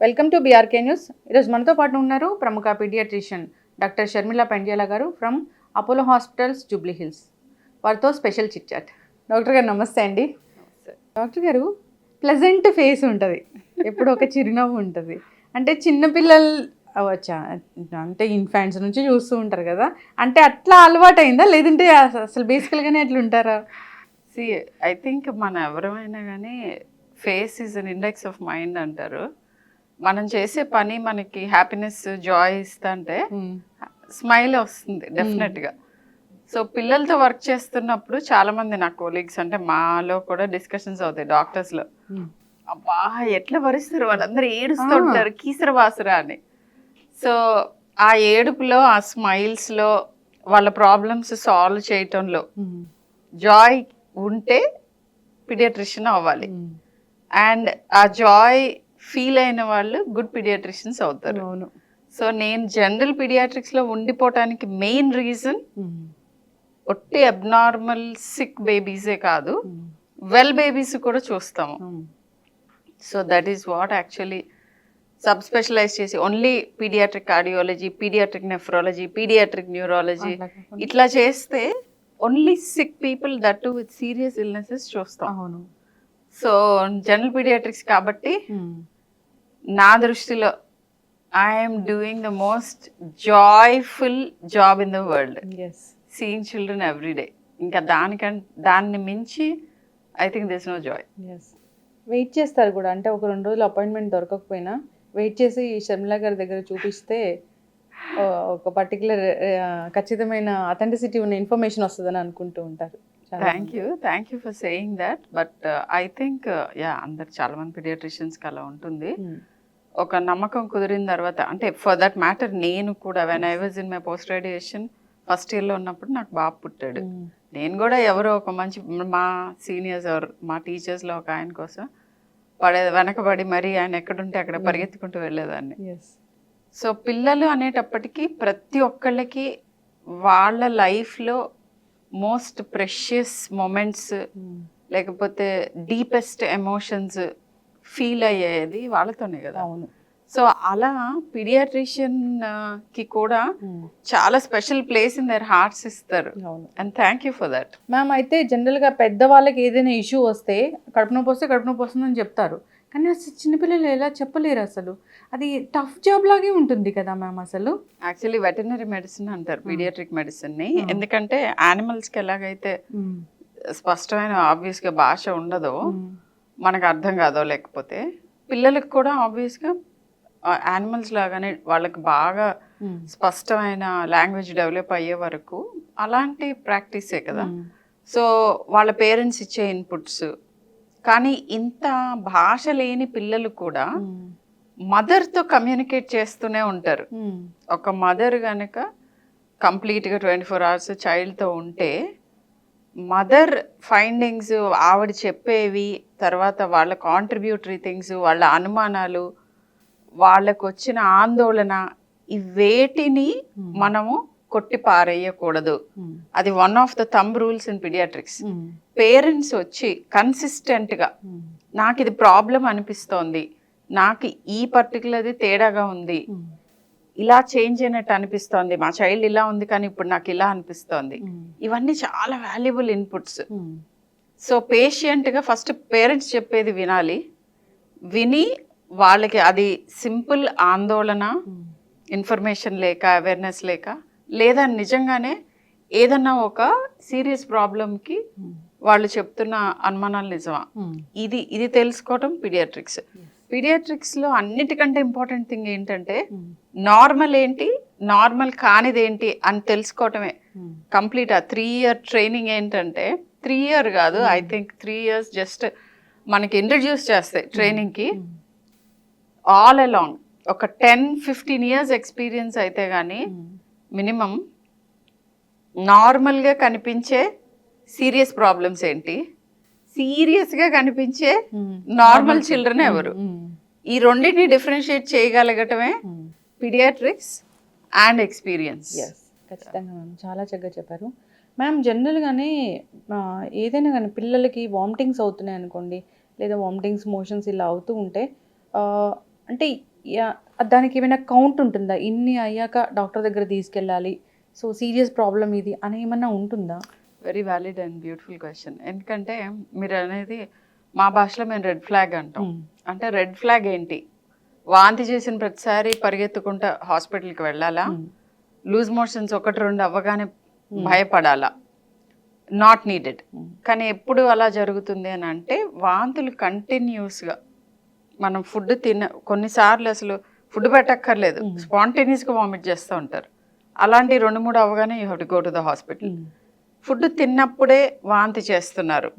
Welcome to BRK news. ఈరోజు మనతో పాటు ఉన్నారు ప్రముఖ పీడియాట్రిషియన్ డాక్టర్ షర్మిల పెండ్యాల గారు from Apollo hospitals Jubilee hills. వారితో స్పెషల్ చిట్ చాట్. డాక్టర్ గారు నమస్తే అండి. డాక్టర్ గారు, ప్లెజెంట్ ఫేస్ ఉంటుంది, ఎప్పుడు ఒక చిరునవ్వు ఉంటుంది. అంటే చిన్నపిల్లలు అవచ్చా, అంటే ఇన్ఫాంట్స్ నుంచి చూస్తూ ఉంటారు కదా, అంటే అట్లా అలవాటు అయిందా లేదంటే అసలు బేసికల్గానే అట్లా ఉంటారా? సి ఐ థింక్ మన ఎవరైనా కానీ face is an index of mind అంటారు. మనం చేసే పని మనకి హ్యాపీనెస్ జాయ్ ఇస్తుంటే స్మైల్ వస్తుంది డెఫినెట్గా. సో పిల్లలతో వర్క్ చేస్తున్నప్పుడు చాలా మంది నా కొలీగ్స్, అంటే మాలో కూడా డిస్కషన్స్ అవుతాయి డాక్టర్స్లో, అబ్బా ఎట్లా భరిస్తారు వాళ్ళందరూ ఏడుస్తూ ఉంటారు కీసర వాసరా అని. సో ఆ ఏడుపులో, ఆ స్మైల్స్లో, వాళ్ళ ప్రాబ్లమ్స్ సాల్వ్ చేయటంలో జాయ్ ఉంటే పీడియాట్రిషియన్ అవ్వాలి. అండ్ ఆ జాయ్ ఫీల్ అయిన వాళ్ళు గుడ్ పీడియాట్రిషియన్స్ అవుతారు. సో నేను జనరల్ పీడియాట్రిక్స్లో ఉండిపోవటానికి మెయిన్ రీజన్ ఒట్టి అబ్నార్మల్ సిక్ బేబీసే కాదు, వెల్ బేబీస్ కూడా చూస్తాము. So that is what actually sub specialize చేసి only pediatric cardiology, pediatric nephrology, pediatric neurology ఇట్లా చేస్తే only sick people, that to with serious illnesses చూస్తాం. సో జనరల్ పీడియాట్రిక్స్ కాబట్టి నా దృష్టిలో I'm doing the most joyful job in the world, seeing children every day. ఇంకా దాన్ని మించి I think this no joy. Wait చేస్తారు కూడా, అంటే ఒక 2 రోజులు అపాయింట్మెంట్ దొరకకపోయినా వెయిట్ చేసి షర్మిల గారి దగ్గర చూపిస్తే ఒక పర్టికులర్ ఖచ్చితమైన అథెంటిసిటీ ఉన్న ఇన్ఫర్మేషన్ వస్తుందని అనుకుంటూ ఉంటారు. Thank you for saying that. But I think అందరు చాలా మంది పీడియాట్రిషియన్స్కి అలా ఉంటుంది. ఒక నమ్మకం కుదిరిన తర్వాత, అంటే ఫర్ దట్ మ్యాటర్ నేను కూడా when I was in my post graduation first ఇయర్లో ఉన్నప్పుడు నాకు బాబు పుట్టాడు. నేను కూడా ఎవరో ఒక మంచి మా సీనియర్స్ మా టీచర్స్లో ఒక ఆయన కోసం వెనకబడి మరి ఆయన ఎక్కడుంటే అక్కడ పరిగెత్తుకుంటూ వెళ్ళేదాన్ని. సో పిల్లలు అనేటప్పటికీ ప్రతి ఒక్కళ్ళకి వాళ్ళ లైఫ్లో మోస్ట్ ప్రెషియస్ మొమెంట్స్ లేకపోతే డీపెస్ట్ ఎమోషన్స్ ఫీల్ అయ్యేది వాళ్ళతోనే కదా. సో అలా పీడియాట్రిషియన్ కి కూడా చాలా special place in their hearts ఇస్తారు. And thank you for that. Ma'am, అయితే జనరల్గా పెద్దవాళ్ళకి ఏదైనా ఇష్యూ వస్తే కడుపు నొప్పి వస్తుందని చెప్తారు, కానీ అసలు చిన్నపిల్లలు ఎలా చెప్పలేరు. అసలు అది టఫ్ జాబ్ లాగే ఉంటుంది కదా మ్యామ్. అసలు యాక్చువల్లీ వెటర్నరీ మెడిసిన్ అంటారు పీడియాట్రిక్ మెడిసిన్ని. ఎందుకంటే యానిమల్స్కి ఎలాగైతే స్పష్టమైన ఆబ్వియస్గా భాష ఉండదో, మనకు అర్థం కాదో, లేకపోతే పిల్లలకు కూడా ఆబ్వియస్గా యానిమల్స్ లాగానే వాళ్ళకి బాగా స్పష్టమైన లాంగ్వేజ్ డెవలప్ అయ్యే వరకు అలాంటి ప్రాక్టీసే కదా. సో వాళ్ళ పేరెంట్స్ ఇచ్చే ఇన్పుట్స్, కానీ ఇంత భాష లేని పిల్లలు కూడా మదర్తో కమ్యూనికేట్ చేస్తూనే ఉంటారు. ఒక మదర్ కనుక కంప్లీట్గా 24 hours చైల్డ్తో ఉంటే మదర్ ఫైండింగ్స్, ఆవిడ చెప్పేవి, తర్వాత వాళ్ళ కాంట్రిబ్యూటరీ థింగ్స్, వాళ్ళ అనుమానాలు, వాళ్ళకు వచ్చిన ఆందోళన, ఇవేటిని మనము కొట్టి పారేయకూడదు. అది one of the thumb rules in paediatrics. Parents వచ్చి కన్సిస్టెంట్గా నాకు ఇది ప్రాబ్లం అనిపిస్తోంది, నాకు ఈ పర్టికులర్ది తేడాగా ఉంది, ఇలా చేంజ్ అయినట్టు అనిపిస్తోంది, మా చైల్డ్ ఇలా ఉంది కానీ ఇప్పుడు నాకు ఇలా అనిపిస్తోంది, ఇవన్నీ చాలా వాల్యుబుల్ ఇన్పుట్స్. సో పేషెంట్గా ఫస్ట్ పేరెంట్స్ చెప్పేది వినాలి. విని వాళ్ళకి అది సింపుల్ ఆందోళన, ఇన్ఫర్మేషన్ లేక, అవేర్నెస్ లేక, లేదా నిజంగానే ఏదన్నా ఒక సీరియస్ ప్రాబ్లంకి వాళ్ళు చెప్తున్న అనుమానాలు నిజమా, ఇది తెలుసుకోవటం పీడియాట్రిక్స్. పీడియాట్రిక్స్లో అన్నిటికంటే ఇంపార్టెంట్ థింగ్ ఏంటంటే నార్మల్ ఏంటి, నార్మల్ కానిది ఏంటి అని తెలుసుకోవటమే. కంప్లీట్ ఆ 3 year ట్రైనింగ్ ఏంటంటే, 3 year కాదు, ఐ థింక్ 3 years జస్ట్ మనకి ఇంట్రడ్యూస్ చేస్తాయి ట్రైనింగ్కి. ఆల్ అలాంగ్ ఒక 10-15 years ఎక్స్పీరియన్స్ అయితే కానీ మినిమం నార్మల్గా కనిపించే సీరియస్ ప్రాబ్లమ్స్ ఏంటి, సీరియస్గా కనిపించే నార్మల్ చిల్డ్రన్ ఎవరు, ఈ రెండింటిని డిఫరెన్షియేట్ చేయగలగటమే పీడియాట్రిక్స్ అండ్ ఎక్స్పీరియన్స్. ఖచ్చితంగా మ్యామ్, చాలా చక్కగా చెప్పారు మ్యామ్. జనరల్గానే ఏదైనా కానీ పిల్లలకి వామిటింగ్స్ అవుతున్నాయి అనుకోండి, లేదా వామిటింగ్స్, మోషన్స్ ఇలా అవుతూ ఉంటే అంటే దానికి ఏమైనా కౌంట్ ఉంటుందా? ఇన్ని అయ్యాక డాక్టర్ దగ్గర తీసుకెళ్ళాలి, సో సీరియస్ ప్రాబ్లం ఇది అని ఏమన్నా ఉంటుందా? Very valid and beautiful question. ఎందుకంటే మీరు అనేది మా భాషలో మేము రెడ్ ఫ్లాగ్ అంటాం. అంటే రెడ్ ఫ్లాగ్ ఏంటి? వాంతి చేసిన ప్రతిసారి పరిగెత్తుకుంటా హాస్పిటల్కి వెళ్ళాలా? లూజ్ మోషన్స్ 1-2 అవ్వగానే భయపడాలా? Not needed. కానీ ఎప్పుడు అలా జరుగుతుంది అని అంటే వాంతులు కంటిన్యూస్గా మనం ఫుడ్ కొన్నిసార్లు అసలు ఫుడ్ పెట్టక్కర్లేదు, స్పాంటేనియస్గా వామిట్ చేస్తూ ఉంటారు. అలాంటి 2-3 అవ్వగానే you have to go to the hospital. Food తిన్నప్పుడే వాంతి చేస్తున్నారు.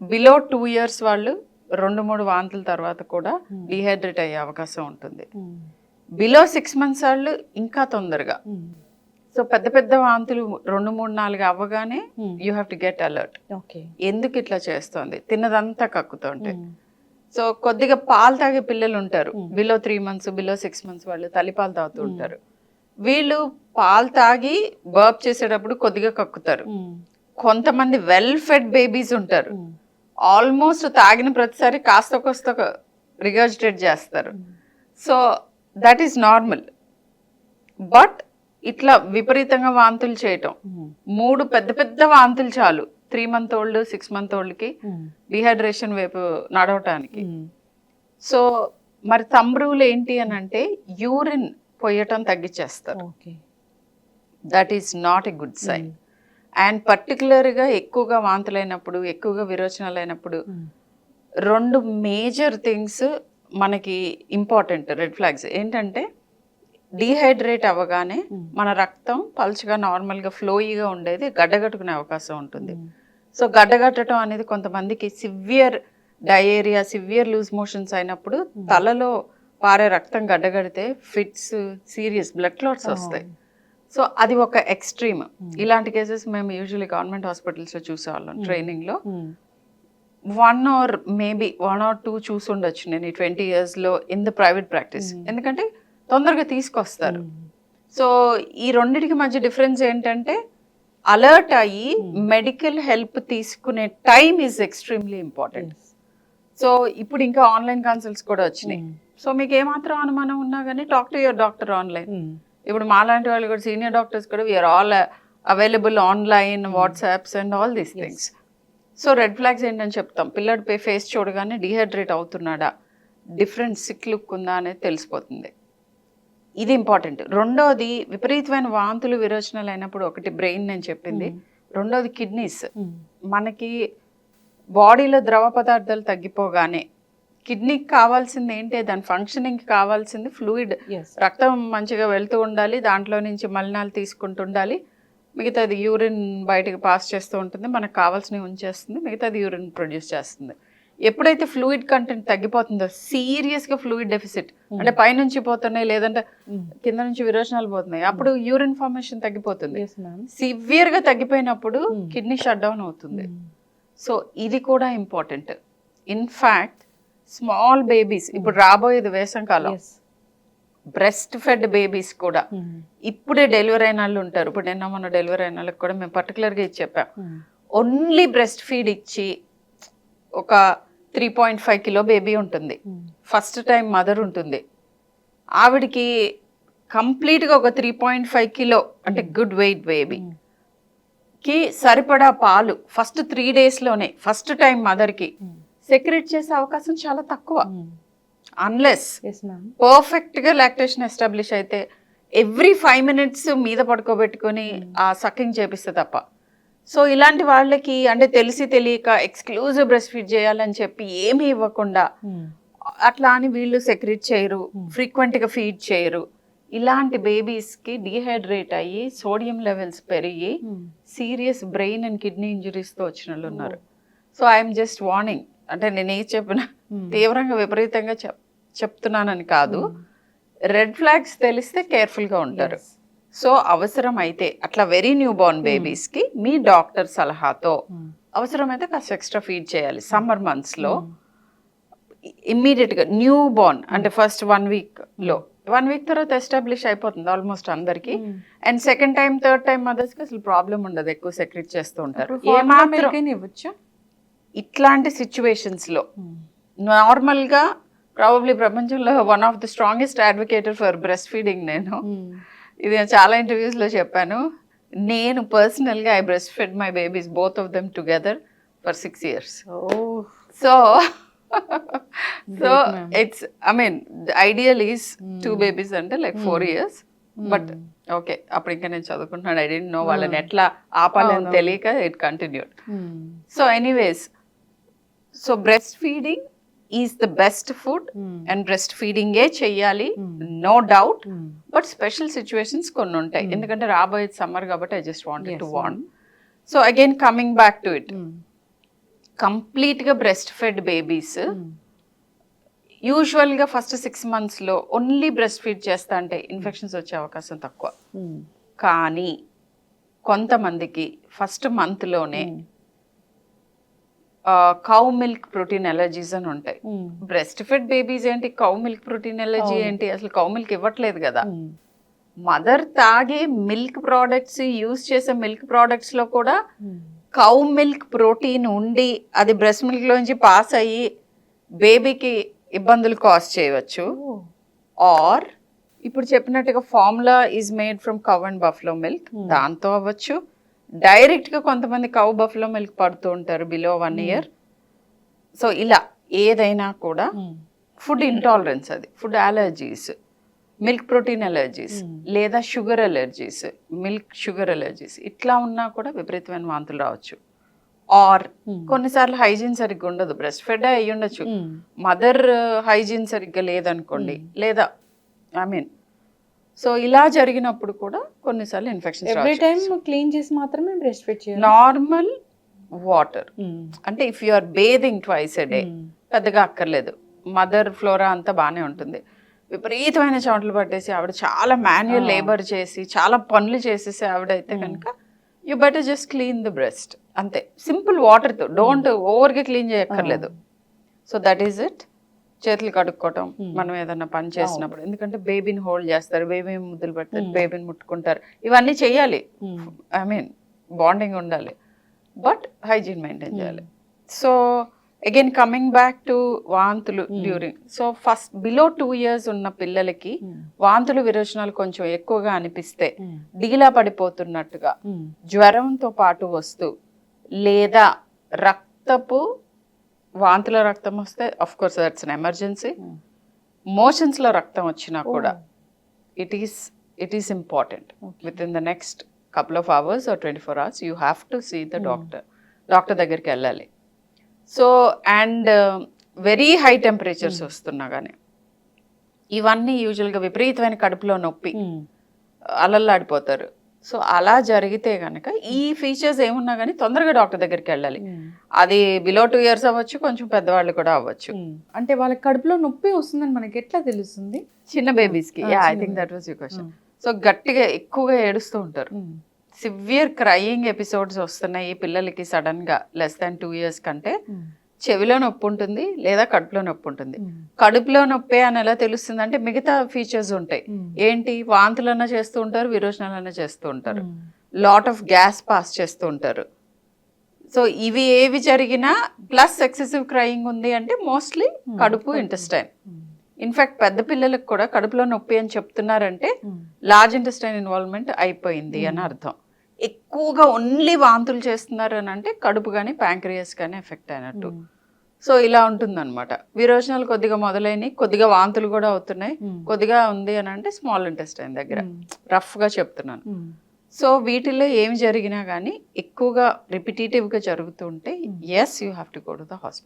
బిలో 2 years వాళ్ళు 2-3 వాంతుల తర్వాత కూడా డిహైడ్రేట్ అయ్యే అవకాశం ఉంటుంది. బిలో 6 months వాళ్ళు ఇంకా తొందరగా. సో పెద్ద పెద్ద వాంతులు 2-3-4 అవ్వగానే you have to get alert. ఎందుకు ఇట్లా చేస్తోంది? తిన్నదంతా కక్కుతుంటే. సో కొద్దిగా పాలు తాగే పిల్లలు ఉంటారు, బిలో 3 months, బిలో 6 months వాళ్ళు తల్లిపాలు తాగుతూ ఉంటారు. వీళ్ళు పాలు తాగి బర్ప్ చేసేటప్పుడు కొద్దిగా కక్కుతారు. కొంతమంది వెల్ ఫెడ్ బేబీస్ ఉంటారు, ఆల్మోస్ట్ తాగిన ప్రతిసారి కాస్త కోస్త రిగర్జిటేట్ చేస్తారు. So that is normal. But ఇట్లా విపరీతంగా వాంతులు చేయటం, 3 పెద్ద పెద్ద వాంతులు చాలు 3 month old 6 month oldకి డిహైడ్రేషన్ వైపు నడవటానికి. సో మరి థంబ్ రూల్ ఏంటి అని అంటే యూరిన్ పోయటం తగ్గించేస్తారు. That is not a good sign. And పర్టికులర్గా ఎక్కువగా వాంతులైనప్పుడు, ఎక్కువగా విరోచనాలు అయినప్పుడు 2 మేజర్ థింగ్స్ మనకి ఇంపార్టెంట్ రెడ్ ఫ్లాగ్స్ ఏంటంటే, డీహైడ్రేట్ అవ్వగానే మన రక్తం పల్చగా నార్మల్గా ఫ్లోయిగా ఉండేది గడ్డగట్టుకునే అవకాశం ఉంటుంది. సో గడ్డగట్టడం అనేది కొంతమందికి severe diarrhoea, severe loose motions అయినప్పుడు తలలో పారే రక్తం గడ్డగడితే ఫిట్స్, సీరియస్ బ్లడ్ క్లాట్స్ వస్తాయి. సో అది ఒక ఎక్స్ట్రీమ్. ఇలాంటి కేసెస్ మేము యూజువల్లీ గవర్నమెంట్ హాస్పిటల్స్లో చూసేవాళ్ళం ట్రైనింగ్లో. 1 or maybe 1 or 2 చూసి ఉండొచ్చు నేను ఈ 20 yearsలో ఇన్ ద ప్రైవేట్ ప్రాక్టీస్. ఎందుకంటే తొందరగా తీసుకొస్తారు. సో ఈ రెండిటికి మధ్య డిఫరెన్స్ ఏంటంటే అలర్ట్ అయ్యి మెడికల్ హెల్ప్ తీసుకునే time is extremely important. So ఇప్పుడు ఇంకా ఆన్లైన్ కన్సల్ట్స్ కూడా వచ్చినాయి. సో మీకు ఏమాత్రం అనుమానం ఉన్నా కానీ talk to your doctor online. ఇప్పుడు మాలాంటి వాళ్ళు కూడా సీనియర్ డాక్టర్స్ కూడా we are all available online, WhatsApps and all these things. So red flags ఏంటని చెప్తాం. పిల్లడి ఫేస్ చూడగానే డిహైడ్రేట్ అవుతున్నాడా, డిఫరెంట్ సిక్ లుక్ ఉందా అనేది తెలిసిపోతుంది. ఇది ఇంపార్టెంట్. రెండోది విపరీతమైన వాంతులు, విరోచనాలు అయినప్పుడు ఒకటి బ్రెయిన్ నేను చెప్పింది, రెండోది కిడ్నీస్. మనకి బాడీలో ద్రవ పదార్థాలు తగ్గిపోగానే కిడ్నీకి కావాల్సింది ఏంటి, దాని ఫంక్షనింగ్కి కావాల్సింది ఫ్లూయిడ్, రక్తం మంచిగా వెళ్తూ ఉండాలి, దాంట్లో నుంచి మలినాలు తీసుకుంటూ ఉండాలి, మిగతాది యూరిన్ బయటకు పాస్ చేస్తూ ఉంటుంది, మనకు కావాల్సినవి ఉంచేస్తుంది, మిగతాది యూరిన్ ప్రొడ్యూస్ చేస్తుంది. ఎప్పుడైతే ఫ్లూయిడ్ కంటెంట్ తగ్గిపోతుందో, సీరియస్గా ఫ్లూయిడ్ డెఫిసిట్ అంటే పైనుంచి పోతున్నాయి లేదంటే కింద నుంచి విరోచనాలు పోతున్నాయి, అప్పుడు యూరిన్ ఫార్మేషన్ తగ్గిపోతుంది. సివియర్గా తగ్గిపోయినప్పుడు కిడ్నీ షట్ డౌన్ అవుతుంది. సో ఇది కూడా ఇంపార్టెంట్. ఇన్ఫ్యాక్ట్ స్మాల్ బేబీస్, ఇప్పుడు రాబోయేది వేసంకాలం, బ్రెస్ట్ ఫెడ్ బేబీస్ కూడా ఇప్పుడే డెలివరీ అయిన వాళ్ళు ఉంటారు. ఇప్పుడు నిన్న మొన్న డెలివరీ అయిన వాళ్ళకి కూడా మేము పర్టికులర్గా ఇది చెప్పాం. ఓన్లీ బ్రెస్ట్ ఫీడ్ ఇచ్చి ఒక 3.5 kilo బేబీ ఉంటుంది, ఫస్ట్ టైం మదర్ ఉంటుంది, ఆవిడికి కంప్లీట్గా ఒక 3.5 kilo అంటే గుడ్ వెయిట్ బేబీకి సరిపడా పాలు ఫస్ట్ 3 daysలోనే ఫస్ట్ టైం మదర్కి సెక్రెట్ చేసే అవకాశం చాలా తక్కువ. అన్లెస్ పర్ఫెక్ట్గా లాక్టేషన్ ఎస్టాబ్లిష్ అయితే ఎవ్రీ 5 minutes మీద పడుకోబెట్టుకొని ఆ సకింగ్ చేపిస్తే తప్ప. సో ఇలాంటి వాళ్ళకి అంటే తెలిసి తెలియక ఎక్స్క్లూజివ్ బ్రెస్ట్ ఫీడ్ చేయాలని చెప్పి ఏమీ ఇవ్వకుండా అట్లా అని వీళ్ళు సెక్రెట్ చేయరు, ఫ్రీక్వెంట్గా ఫీడ్ చేయరు. ఇలాంటి బేబీస్కి డీహైడ్రేట్ అయ్యి సోడియం లెవెల్స్ పెరిగి సీరియస్ బ్రెయిన్ అండ్ కిడ్నీ ఇంజరీస్తో వచ్చిన వాళ్ళు ఉన్నారు. So I'm just warning. అంటే నేను ఏం చెప్పినా తీవ్రంగా విపరీతంగా చెప్తున్నానని కాదు, రెడ్ ఫ్లాగ్స్ తెలిస్తే కేర్ఫుల్గా ఉంటారు. సో అవసరం అయితే అట్లా వెరీ న్యూ బోర్న్ బేబీస్కి మీ డాక్టర్ సలహాతో అవసరమైతే కాస్త ఎక్స్ట్రా ఫీడ్ చేయాలి సమ్మర్ మంత్స్లో. ఇమ్మీడియట్గా న్యూ బోర్న్ అంటే ఫస్ట్ 1 weekలో, 1 week తర్వాత ఎస్టాబ్లిష్ అయిపోతుంది ఆల్మోస్ట్ అందరికి. And second time, third time మదర్స్కి అసలు ప్రాబ్లం ఉండదు, ఎక్కువ సెక్రెట్ చేస్తూ ఉంటారు. ఇట్లాంటి సిచ్యువేషన్స్లో నార్మల్గా ప్రాబబ్లీ ప్రపంచంలో one of the strongest advocator for breast feeding నేను. ఇది నేను చాలా ఇంటర్వ్యూస్లో చెప్పాను. నేను పర్సనల్గా I breast fed my babies both of them together for 6 years. So it's I mean ideal is 2 babies అంటే లైక్ 4 years. బట్ ఓకే, అప్పుడు ఇంకా నేను చదువుకుంటున్నాను. ఐ డెంట్ నో వాళ్ళని ఎట్లా ఆపాలని తెలియక it continued. So anyways, so breast feeding is the best food and breast ఫీడింగే చెయ్యాలి, no doubt. But special situations కొన్ని ఉంటాయి, ఎందుకంటే రాబోయే సమ్మర్ కాబట్టి I just wanted to warn. So again coming back to it, కంప్లీట్గా బ్రెస్ట్ ఫెడ్ బేబీస్ యూజువల్గా first 6 monthsలో ఓన్లీ బ్రెస్ట్ ఫీడ్ చేస్తా అంటే ఇన్ఫెక్షన్స్ వచ్చే అవకాశం తక్కువ. కానీ కొంతమందికి ఫస్ట్ మంత్లోనే కౌ మిల్క్ ప్రోటీన్ ఎలర్జీస్ అని ఉంటాయి. బ్రెస్ట్ ఫెడ్ బేబీస్ ఏంటి, కౌ మిల్క్ ప్రోటీన్ ఎలర్జీ ఏంటి? అసలు కౌ మిల్క్ ఇవ్వట్లేదు కదా. మదర్ తాగే మిల్క్ ప్రోడక్ట్స్, యూజ్ చేసే మిల్క్ ప్రోడక్ట్స్లో కూడా కౌ మిల్క్ ప్రోటీన్ ఉండి అది బ్రెస్ట్ మిల్క్లోంచి పాస్ అయ్యి బేబీకి ఇబ్బందులు కాజ్ చేయవచ్చు. ఆర్ ఇప్పుడు చెప్పినట్టుగా formula is made from cow and buffalo milk, దాంతో అవ్వచ్చు. డైరెక్ట్గా కొంతమంది కౌ బఫ్లో మిల్క్ పడుతూ ఉంటారు బిలో 1 year. సో ఇలా ఏదైనా కూడా ఫుడ్ ఇంటాలరెన్స్, అది food allergies, milk protein allergies, లేదా sugar allergies, milk sugar allergies, ఇట్లా ఉన్నా కూడా విపరీతమైన వాంతులు రావచ్చు. ఆర్ కొన్నిసార్లు హైజీన్ సరిగ్గా ఉండదు, బ్రెస్ట్ ఫెడ్ అయ్యి ఉండొచ్చు, మదర్ హైజీన్ సరిగ్గా లేదనుకోండి, లేదా ఐ మీన్ సో ఇలా జరిగినప్పుడు కూడా కొన్నిసార్లు ఇన్ఫెక్షన్స్ ఎవ్రీ టైం క్లీన్ చేసి మాత్రమే బ్రెస్ట్ ఫీడ్ చేయాలి. నార్మల్ వాటర్ అంటే if you are bathing twice a day పెద్దగా అక్కర్లేదు. మదర్ ఫ్లోరా అంతా బాగానే ఉంటుంది. విపరీతమైన చెమటలు పట్టేసి ఆవిడ చాలా మాన్యువల్ లేబర్ చేసి చాలా పనులు చేసేసి ఆవిడైతే కనుక you better just clean the breast, అంతే. సింపుల్ వాటర్తో, డోంట్ ఓవర్గా క్లీన్ చేయక్కర్లేదు. So that is it. చేతులు కడుక్కోవటం మనం ఏదన్నా పని చేసినప్పుడు, ఎందుకంటే బేబీని హోల్డ్ చేస్తారు, బేబీని ముద్దులు పెడతారు, బేబీని ముట్టుకుంటారు, ఇవన్నీ చేయాలి. ఐ మీన్ బాండింగ్ ఉండాలి, బట్ హైజీన్ మెయింటైన్ చేయాలి. So again coming back to వాంతులు during, so first below 2 years ఉన్న పిల్లలకి వాంతులు విరోచనాలు కొంచెం ఎక్కువగా అనిపిస్తే, దిగిలా పడిపోతున్నట్టుగా జ్వరంతో పాటు వస్తూ, లేదా రక్తపు వాంతుల రక్తం వస్తే of course that's an emergency. మోషన్స్లో రక్తం వచ్చినా కూడా it is important with in the next couple of hours or 24 hours you have to see the doctor దగ్గరికి వెళ్ళాలి. So and very high temperatures వస్తున్నా కానీ ఇవన్నీ యూజువల్గా విపరీతమైన కడుపులో నొప్పి, అలల్లాడిపోతారు. సో అలా జరిగితే కనుక ఈ ఫీచర్స్ ఏమున్నా కానీ తొందరగా డాక్టర్ దగ్గరికి వెళ్ళాలి. అది బిలో 2 years అవ్వచ్చు, కొంచెం పెద్దవాళ్ళు కూడా అవ్వచ్చు. అంటే వాళ్ళకి కడుపులో నొప్పి వస్తుందని మనకి ఎట్లా తెలుస్తుంది? చిన్న బేబీస్కి, I think that was your question. So గట్టిగా ఎక్కువగా ఏడుస్తూ ఉంటారు, సివియర్ క్రయింగ్ ఎపిసోడ్స్ వస్తున్నాయి పిల్లలకి సడన్గా లెస్ దాన్ 2 years కంటే. చెవిలో నొప్పి ఉంటుంది లేదా కడుపులో నొప్పి ఉంటుంది. కడుపులో నొప్పి అని ఎలా తెలుస్తుంది అంటే మిగతా ఫీచర్స్ ఉంటాయి. ఏంటి, వాంతులన్నా చేస్తూ ఉంటారు, విరోచనాలన్నా చేస్తూ ఉంటారు, లాట్ ఆఫ్ గ్యాస్ పాస్ చేస్తూ ఉంటారు. సో ఇవి ఏవి జరిగినా ప్లస్ ఎక్సెసివ్ క్రయింగ్ ఉంది అంటే మోస్ట్లీ కడుపు, ఇంటెస్టైన్. ఇన్ఫాక్ట్ పెద్ద పిల్లలకు కూడా కడుపులో నొప్పి అని చెప్తున్నారంటే లార్జ్ ఇంటెస్టైన్ ఇన్వాల్వ్మెంట్ అయిపోయింది అని అర్థం. ఎక్కువగా ఓన్లీ వాంతులు చేస్తున్నారు అని అంటే కడుపు కానీ ప్యాంక్రియాస్ కానీ ఎఫెక్ట్ అయినట్టు. సో ఇలా ఉంటుందన్నమాట. విరోచనాలు కొద్దిగా మొదలైనవి, కొద్దిగా వాంతులు కూడా అవుతున్నాయి, కొద్దిగా ఉంది అని అంటే స్మాల్ ఇంటెస్టైన్ దగ్గర, రఫ్గా చెప్తున్నాను. సో వీటిల్లో ఏమి జరిగినా కానీ ఎక్కువగా రిపిటేటివ్గా జరుగుతుంటే as you have to go to the hospital.